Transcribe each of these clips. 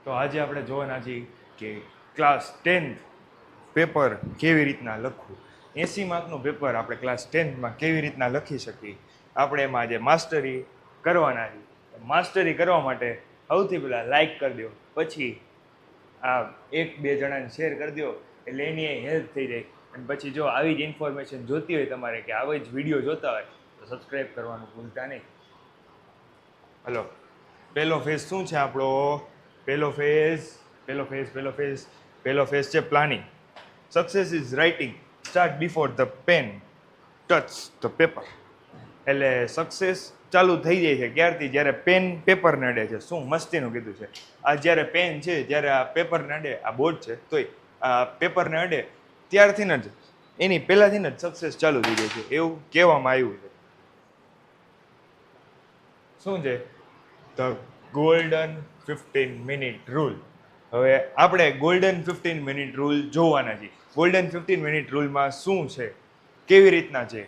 તો આજે આપણે જોવાના છીએ કે ક્લાસ 10th પેપર કેવી રીતના લખવું. 80 માર્કનું પેપર આપણે ક્લાસ 10થમાં કેવી રીતના લખી શકીએ, આપણે એમાં આજે માસ્ટરી કરવાના છીએ. માસ્ટરી કરવા માટે સૌથી પહેલાં લાઈક કરી દો, પછી આ 1-2 જણાને શેર કરી દો એટલે એની હેલ્પ થઈ જાય. અને પછી જો આવી જ ઇન્ફોર્મેશન જોતી હોય તમારે કે આવી જ વિડીયો જોતા હોય તો સબસ્ક્રાઈબ કરવાનું ભૂલતા નહીં. હલો, પહેલો ફેઝ શું છે આપણો? પહેલો ફેઝ છે planning. Success is writing start before the pen touch the paper. એટલે સક્સેસ ચાલુ થઈ જાય છે ક્યારથી? જ્યારે પેન પેપરને અડે છે. શું મસ્તીનું કીધું છે! આ જ્યારે પેન છે, જ્યારે આ પેપરને અડે, આ બોર્ડ છે તોય આ પેપરને અડે ત્યારથી જ એની પહેલાંથી જ સક્સેસ ચાલુ થઈ જાય છે એવું કહેવામાં આવ્યું છે. શું છે? The golden 15 minute rule. હવે આપણે ગોલ્ડન 15 મિનિટ રૂલ જોવાના છીએ. ગોલ્ડન 15 મિનિટ રૂલમાં શું છે, કેવી રીતના છે,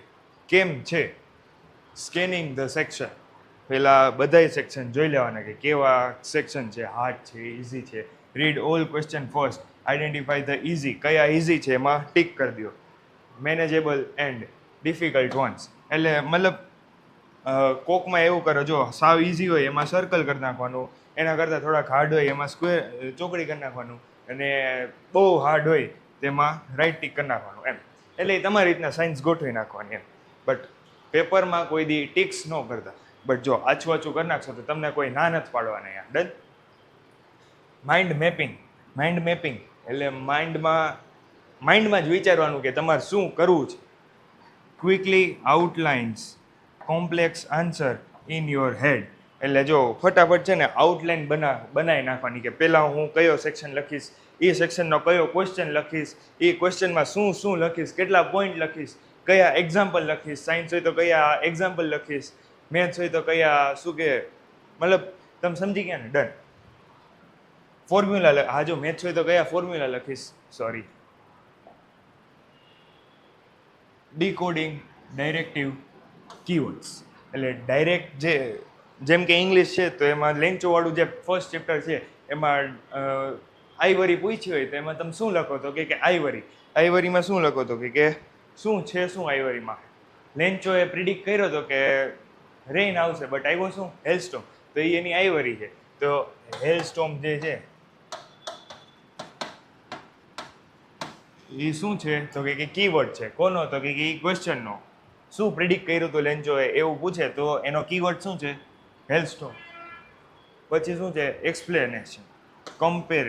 કેમ છે? Scanning the section. પહેલાં બધાય સેક્શન જોઈ લેવાના કે કેવા સેક્શન છે, હાર્ડ છે, ઇઝી છે. Read all question first, identify the easy. કયા ઇઝી છે એમાં ટીક કરી દો. Manageable and difficult once. એટલે મતલબ કોકમાં એવું કરો, જો સાવ ઇઝી હોય એમાં સર્કલ કરી નાખવાનું, એના કરતાં થોડાક હાર્ડ હોય એમાં સ્ક્વેર ચોકડી કરી નાખવાનું, અને બહુ હાર્ડ હોય તેમાં રાઈટ ટીક કરી નાખવાનું એમ. એટલે એ તમારી રીતના સાયન્સ ગોઠવી નાખવાની એમ. બટ પેપરમાં કોઈ દી ટિક્સ ન કરતા. બટ જો આછું આછું કરી નાખશો તો તમને કોઈ ના નથી પાડવાના યાર. ડન. માઇન્ડ મેપિંગ એટલે માઇન્ડમાં જ વિચારવાનું કે તમારે શું કરવું છે. Quickly outlines complex answer in your head. એટલે જો ફટાફટ છે ને આઉટલાઇન બનાવી નાખવાની કે પહેલાં હું કયો સેક્શન લખીશ, એ સેક્શનનો કયો ક્વેશ્ચન લખીશ, એ ક્વેશ્ચનમાં શું લખીશ, કેટલા પોઈન્ટ લખીશ, કયા એક્ઝામ્પલ લખીશ, સાયન્સ હોય તો કયા એક્ઝામ્પલ લખીશ, મેથ્સ હોય તો કયા શું કે મતલબ તમે સમજી ગયા ને. ડન. ફોર્મ્યુલા હા, જો મેથ્સ હોય તો કયા ફોર્મ્યુલા લખીશ, સોરી. Decoding directive keywords. એટલે ડાયરેક્ટ જેમ કે ઇંગ્લિશ છે તો એમાં લેન્ચોવાળું જે ફર્સ્ટ ચેપ્ટર છે એમાં આઈવરી પૂછી હોય તો એમાં તમે શું લખો તો કે આઈવરીમાં શું લખો તો કે શું છે, શું આઈવરીમાં. લેન્ચોએ પ્રિડિક્ટ કર્યો હતો કે રેઇન આવશે, બટ આવ્યો શું? હેલસ્ટોર્મ. તો એ એની આઈવરી છે. તો હેલસ્ટોર્મ જે છે એ શું છે તો કે કીવર્ડ છે. કોનો? તો કે ક્વેશ્ચનનો. શું પ્રિડિક્ટ કર્યું હતું લેન્ચોએ એવું પૂછે તો એનો કીવર્ડ શું છે? હેલસ્ટોર્મ. પછી શું છે? Explanation, compare,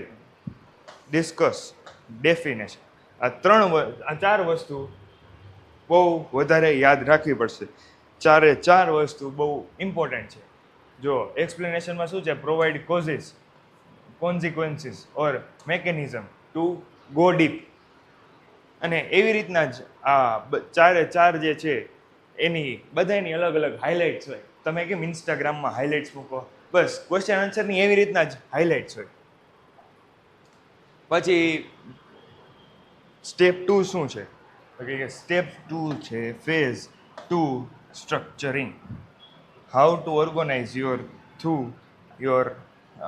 discuss, definition. આ 4 વસ્તુ બહુ વધારે યાદ રાખવી પડશે. 4 વસ્તુ બહુ ઇમ્પોર્ટન્ટ છે. જો એક્સપ્લેનેશનમાં શું છે? Provide causes, consequences or mechanism to go deep. અને એવી રીતના જ આ 4 જે છે એની બધાની અલગ અલગ હાઇલાઇટ્સ હોય. તમે કેમ ઇન્સ્ટાગ્રામમાં હાઇલાઇટ્સ મૂકો, બસ ક્વેશ્ચન આન્સરની એવી રીતના જ હાઇલાઇટ્સ હોય. પછી સ્ટેપ 2 શું છે? સ્ટેપ 2 છે phase 2 structuring. How to organize your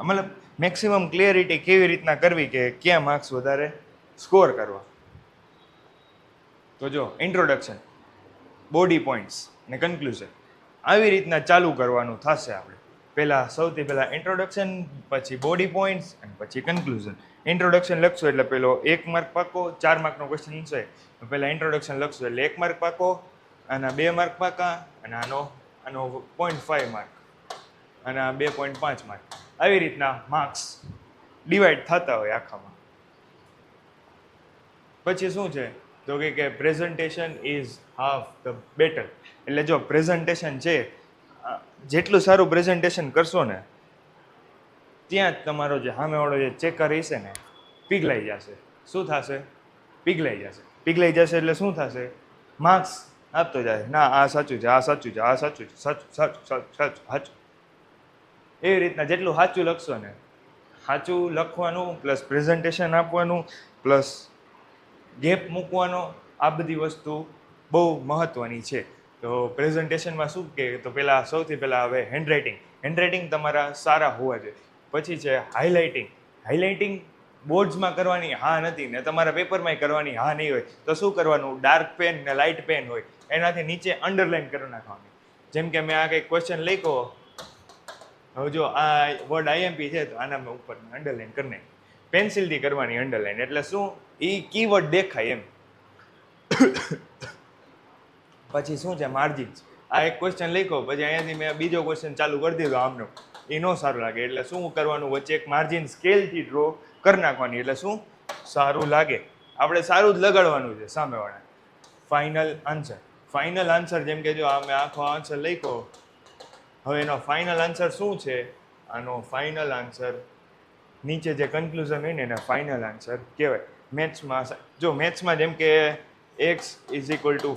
મતલબ મેક્સિમમ ક્લિયરિટી કેવી રીતના કરવી કે ક્યાં માર્ક્સ વધારે સ્કોર કરવા. તો જો ઇન્ટ્રોડક્શન, બોડી પોઈન્ટ્સ ને કન્ક્લુઝન આવી રીતના ચાલુ કરવાનું થશે. આપણે સૌથી પહેલાં ઇન્ટ્રોડક્શન, પછી બોડી પોઈન્ટ્સ અને પછી કન્ક્લુઝન. ઇન્ટ્રોડક્શન લખશું એટલે પેલો 1 માર્ક પાકો. 4 માર્કનો ક્વેશ્ચન છે તો પહેલાં ઇન્ટ્રોડક્શન લખશું એટલે 1 માર્ક પાકો, આના 2 માર્ક પાકા, અને આનો 0.5 માર્ક, અને આ 2.5 માર્ક. આવી રીતના માર્ક્સ ડિવાઈડ થતા હોય આખામાં. પછી શું છે તો કે presentation is half the battle. એટલે જો પ્રેઝન્ટેશન છે, જેટલું સારું પ્રેઝન્ટેશન કરશો ને ત્યાં જ તમારો જે સામેવાળો જે ચેકર હશે ને પીગલાઈ જશે. શું થશે? પીગલાઈ જશે. પીગલાઈ જશે એટલે શું થશે? માર્ક્સ આપતો જાય, ના આ સાચું છે, આ સાચું છે, આ સાચું છે, સાચું. એવી રીતના જેટલું સાચું લખશો ને, સાચું લખવાનું પ્લસ પ્રેઝન્ટેશન આપવાનું પ્લસ ગેપ મૂકવાનો, આ બધી વસ્તુ બહુ મહત્ત્વની છે. તો પ્રેઝન્ટેશનમાં શું કે તો સૌથી પહેલાં હવે હેન્ડરાઇટિંગ તમારા સારા હોવા જોઈએ. પછી છે હાઇલાઇટિંગ, હાઇલાઇટિંગ બોર્ડ્સમાં કરવાની હા નથી ને તમારા પેપરમાં કરવાની હા નહીં હોય તો શું કરવાનું, ડાર્ક પેન ને લાઇટ પેન હોય એનાથી નીચે અંડરલાઇન કરી નાખવાની. જેમ કે મેં આ કંઈક ક્વેશ્ચન લખ્યો, હવે જો આ વર્ડ આઈએમપી છે તો આના મેં ઉપર અંડરલાઇન કરી નાખી, પેન્સિલથી કરવાની અંડરલાઇન, એટલે શું એ કીવર્ડ દેખાય એમ. પછી શું છે માર્જિન્સ, આ એક ક્વેશ્ચન લખ્યો પછી અહીંયાથી મેં બીજો ક્વેશ્ચન ચાલુ કરી દીધો આમનો, એ ન સારું લાગે એટલે શું કરવાનું, વચ્ચે એક માર્જિન સ્કેલથી ડ્રો કરી નાખવાની, એટલે શું સારું લાગે, આપણે સારું જ લગાડવાનું છે સામેવાળા. ફાઇનલ આન્સર જેમ કે જો આ મેં આખો આન્સર લખ્યો, હવે એનો ફાઇનલ આન્સર શું છે, આનો ફાઇનલ આન્સર નીચે જે કન્ક્લુઝન હોય ને એને ફાઇનલ આન્સર કહેવાય. મેથ્સમાં જેમ કે x =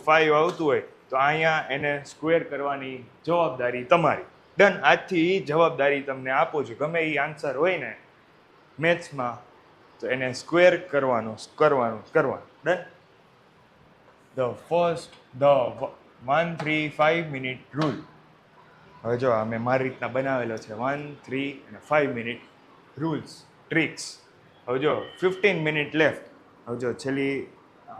5 આવતું હોય તો અહીંયા એને સ્ક્વેર કરવાની જવાબદારી તમારી. ડન. આજથી જવાબદારી તમને આપું છું, ગમે એ આન્સર હોય ને મેથ્સમાં તો એને સ્ક્વેર કરવાનું. ડન. The 1-3-5 minute rule. હવે જો આ મેં મારી રીતના બનાવેલો છે 1, 3 અને 5 મિનિટ રૂલ્સ ટ્રિક્સ. હવે જો 15 મિનિટ લેફ્ટ. હવે જો છેલ્લી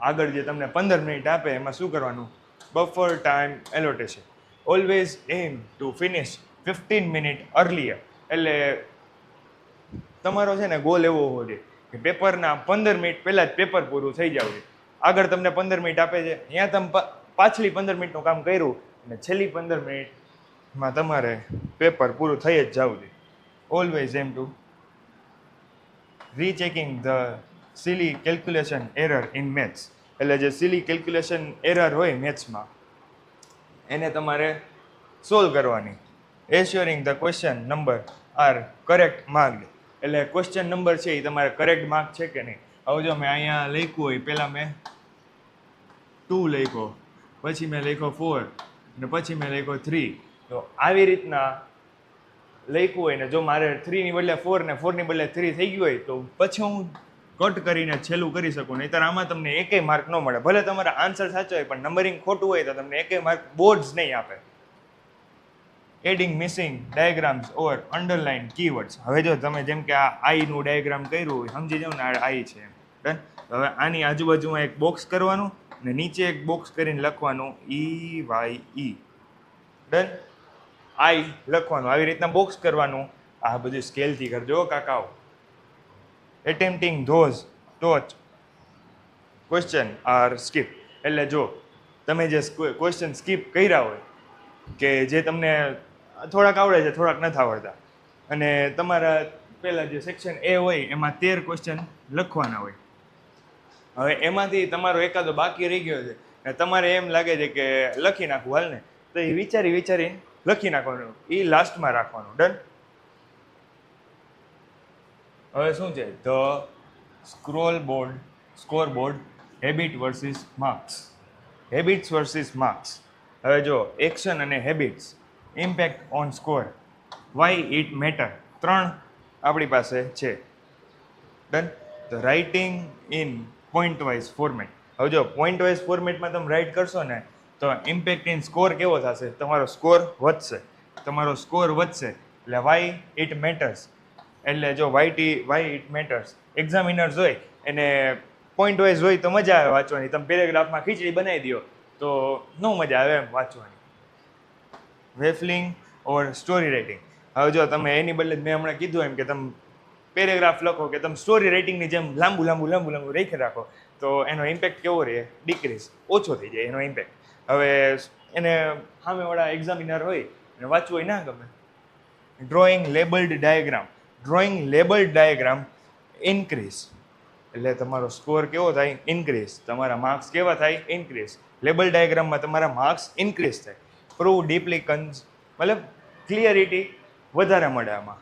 આગળ જે તમને 15 મિનિટ આપે એમાં શું કરવાનું, buffer time allocation. Always aim to finish 15 minute earlier. એટલે તમારો છે ને ગોલ એવો હોવો જોઈએ કે પેપરના 15 મિનિટ પહેલાં જ પેપર પૂરું થઈ જવું જોઈએ. આગળ તમને 15 મિનિટ આપે છે, અહીંયા તમે પાછલી 15 મિનિટનું કામ કર્યું અને છેલ્લી 15 મિનિટમાં તમારે પેપર પૂરું થઈ જ જવું જોઈએ. Always aim to rechecking the silly calculation error in maths. એટલે જે સિલી કેલ્ક્યુલેશન એરર હોય મેથ્સમાં એને તમારે સોલ્વ કરવાની. Assuring the question number are correct mark. એટલે ક્વેશ્ચન નંબર છે એ તમારે કરેક્ટ માર્ક છે કે નહીં. હવે જો મેં અહીંયા લખ્યું હોય, પહેલાં મેં 2 લખ્યો, પછી મેં લખ્યો 4 અને પછી મેં લખ્યો 3. તો આવી રીતના લખ્યું હોય ને જો મારે 3 ની બદલે 4 ને 4 ની બદલે 3 થઈ ગયું હોય તો પછી હું કટ કરીને છેલ્લું કરી શકું, નહીંતર આમાં તમને એકેય માર્ક ન મળે. ભલે તમારા આન્સર સાચો હોય પણ નંબરિંગ ખોટું હોય તો તમને એકેય માર્ક બોર્ડ્સ નહીં આપે. એડિંગ મિસિંગ ડાયાગ્રામ્સ ઓર અંડરલાઇન કીવર્ડ્સ. હવે જો તમે જેમ કે આ આઈનું ડાયાગ્રામ કર્યું હોય, સમજી જાઓ ને આ આઈ છે. ડન. હવે આની આજુબાજુમાં એક બોક્સ કરવાનું અને નીચે એક બોક્સ કરીને લખવાનું EYE. ડન. આઈ લખવાનું, આવી રીતના બોક્સ કરવાનું. આ બધું સ્કેલથી કરજો કાકાઓ. એટેમ્પટિંગ ધોઝ ટોચ ક્વેશ્ચન આર સ્કીપ. એટલે જો તમે જે ક્વેશ્ચન સ્કીપ કર્યા હોય કે જે તમને થોડાક આવડે છે થોડાક નથી આવડતા, અને તમારા પહેલાં જે સેક્શન એ હોય એમાં 13 ક્વેશ્ચન લખવાના હોય. હવે એમાંથી તમારો એકાદો બાકી રહી ગયો છે અને તમારે એમ લાગે છે કે લખી નાખવું હાલ ને, તો એ વિચારીને લખી નાખવાનું, એ લાસ્ટમાં રાખવાનું. ડન. હવે શું છે, the scoreboard habit versus marks. Habits versus marks. હવે જો એક્શન અને habits impact on score, Y it matter, 3 આપણી પાસે છે. Done. The writing in point wise format. હવે જો પોઈન્ટ વાઇઝ ફોર્મેટમાં તમે રાઇટ કરશો ને તો ઇમ્પેક્ટ ઇન સ્કોર કેવો થશે, તમારો સ્કોર વધશે. એટલે વાય ઇટ મેટર્સ. એટલે જો વાય ઇટ મેટર્સ, એક્ઝામિનર્સ હોય એને પોઈન્ટ વાઇઝ હોય તો મજા આવે વાંચવાની. તમે પેરેગ્રાફમાં ખીચડી બનાવી દો તો ન મજા આવે એમ વાંચવાની. વેફલિંગ ઓર સ્ટોરી રાઇટિંગ. હવે જો તમે એની બદલે મેં હમણાં કીધું એમ કે તમે પેરેગ્રાફ લખો કે તમે સ્ટોરી રાઇટિંગની જેમ લાંબુ રાખી રાખો તો એનો ઇમ્પેક્ટ કેવો રહે, ડિક્રીઝ, ઓછો થઈ જાય એનો ઇમ્પેક્ટ. હવે એને સામેવાળા એક્ઝામિનર હોય અને વાંચવું હોય ના ગમે. Drawing labelled diagram increase. એટલે તમારો સ્કોર કેવો થાય, ઇન્ક્રીઝ. તમારા માર્ક્સ કેવા થાય, ઇન્ક્રીઝ. લેબલ ડાયાગ્રામમાં તમારા માર્ક્સ ઇન્ક્રીઝ થાય. પ્રૂવ ડીપલી મતલબ ક્લિયરિટી વધારે મળે આમાં.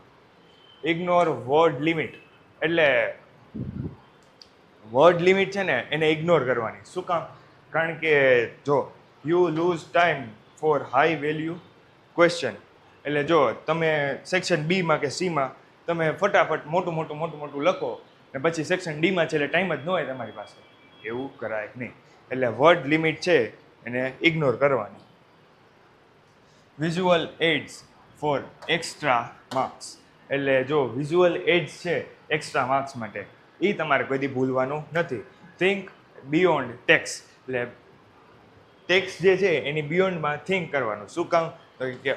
Ignore word limit. એટલે વર્ડ લિમિટ છે ને એને ઇગ્નોર કરવાની. શું કામ? કારણ કે જો you loose time for high value question. એટલે જો તમે સેક્શન બીમાં કે સીમાં તમે ફટાફટ મોટું લખો ને પછી સેક્શન ડીમાં છે એટલે ટાઈમ જ ન હોય તમારી પાસે, એવું કરાય નહીં. એટલે વર્ડ લિમિટ છે એને ઇગ્નોર કરવાની. Visual aids for extra marks. એટલે જો વિઝ્યુઅલ એડ્સ છે એક્સ્ટ્રા માર્ક્સ માટે, એ તમારે કોઈ દી ભૂલવાનું નથી. થિંક બિયોન્ડ ટેક્સ, એટલે ટેક્સ જે છે એની બિયોન્ડમાં થિંક કરવાનું. શું કામ? તો કે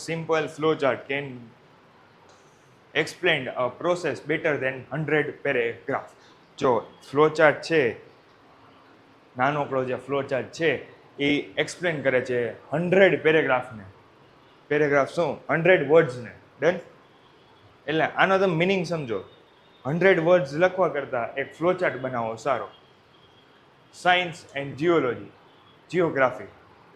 simple flow chart can explained a process better than 100 paragraph. જો ફ્લો ચાર્ટ છે, નાનોકડો જે ફ્લો ચાર્ટ છે એ એક્સપ્લેન કરે છે 100 પેરેગ્રાફને. પેરેગ્રાફ શું? 100 વર્ડ્સને. ડન? એટલે આનો તમે મિનિંગ સમજો. 100 વર્ડ્સ લખવા કરતાં એક ફ્લો ચાર્ટ બનાવો સારો. Science and geology, geography,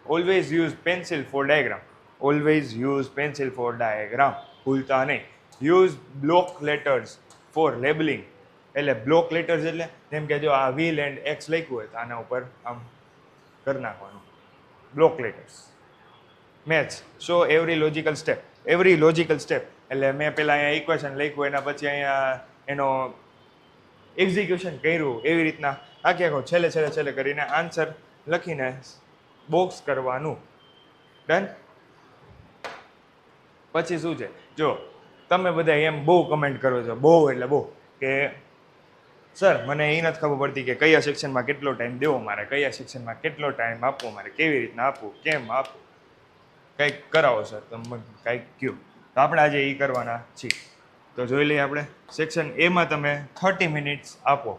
always use pencil for diagram. Always use pencil for diagram, ભૂલતા નહીં. Use block letters for labelling. એટલે બ્લોક લેટર્સ એટલે જેમ કે જો આ વ્હીલ એન્ડ એક્સ લખ્યું હોય તો આના ઉપર આમ કરી નાખવાનું, block letters. Maths, show every logical step. Every logical step એટલે મેં પહેલાં અહીંયા ઇક્વેશન લખ્યું, એના પછી અહીંયા એનો એક્ઝિક્યુશન કર્યું, એવી રીતના આખે આખો છેલ્લે કરીને આન્સર લખીને બોક્સ કરવાનું. ડન? પછી શું છે, જો તમે બધા એમ બહુ કમેન્ટ કરો છો, બહુ એટલે બહુ, કે સર મને એ નથી ખબર પડતી કે કયા સેક્શનમાં કેટલો ટાઈમ દેવો મારે, કયા સેક્શનમાં કેટલો ટાઈમ આપવો મારે, કેવી રીતના આપવું, કેમ આપવું, કંઈક કરાવો સર, તમે કંઈક કહો. તો આપણે આજે એ કરવાના છીએ. તો જોઈ લઈએ આપણે. સેક્શન એમાં તમે 30 મિનિટ્સ આપો.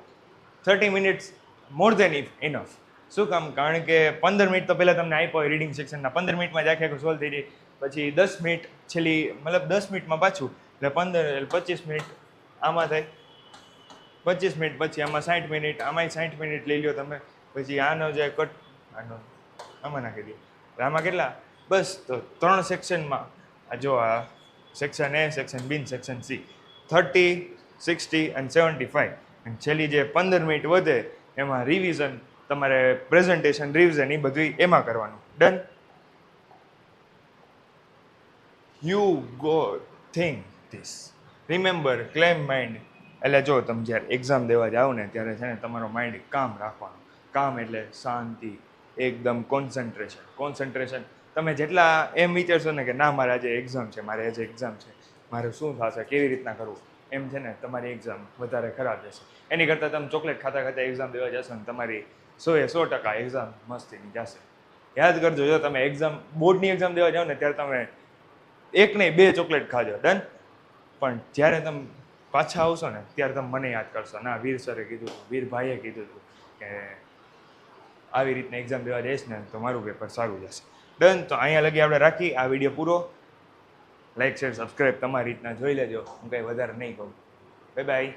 30 મિનિટ્સ મોર દેન ઇનફ. શું કામ? કારણ કે 15 મિનિટ તો પહેલાં તમને આપ્યો હોય રીડિંગ સેક્શનના, 15 મિનિટમાં જ આખે સોલ્વ થઈ જાય. પછી 10 મિનિટ છેલ્લી, મતલબ 10 મિનિટમાં પાછું, એટલે 25 મિનિટ આમાં થાય. 25 મિનિટ પછી આમાં 60 મિનિટ, આમાંય 60 મિનિટ લઈ લો તમે. પછી આનો જે કટ, આમાં નાખી દો. આમાં કેટલા? બસ. તો 3 સેક્શનમાં જો આ section A, section B, section C, 30, 60 અને 75. અને છેલ્લી જે 15 મિનિટ વધે એમાં રિવિઝન, તમારે પ્રેઝન્ટેશન, રિવિઝન એ બધું એમાં કરવાનું. Done? You go think this. Remember, claim mind. એટલે જો તમે જ્યારે એક્ઝામ દેવા જાઓ ને ત્યારે છે ને તમારો માઇન્ડ કામ રાખવાનું. કામ એટલે શાંતિ, એકદમ કોન્સન્ટ્રેશન. કોન્સન્ટ્રેશન તમે જેટલા એમ વિચારશો ને કે ના મારે આજે એક્ઝામ છે, મારે આજે એક્ઝામ છે, મારે શું થશે, કેવી રીતના કરવું, એમ છે ને તમારી એક્ઝામ વધારે ખરાબ જશે. એની કરતાં તમે ચોકલેટ ખાતા ખાતા એક્ઝામ દેવા જશો ને તમારી 100% એક્ઝામ મસ્તીની જશે. યાદ કરજો, જો તમે એક્ઝામ, બોર્ડની એક્ઝામ દેવા જાઓ ને ત્યારે તમે 1 નહીં 2 ચોકલેટ ખાજો. ડન? પણ જ્યારે તમે પાછા આવશો ને ત્યારે તમે મને યાદ કરશો, ના વીર સરે કીધું હતું, વીરભાઈએ કીધું હતું કે આવી રીતના એક્ઝામ દેવા જઈશ ને તો મારું પેપર સારું જશે. ડન? તો અહીંયા લગી આપણે રાખી. આ વિડીયો પૂરો. લાઈક, શેર, સબસ્ક્રાઈબ તમારી રીતના જોઈ લેજો. હું કંઈ વધારે નહીં કહું. Bye bye.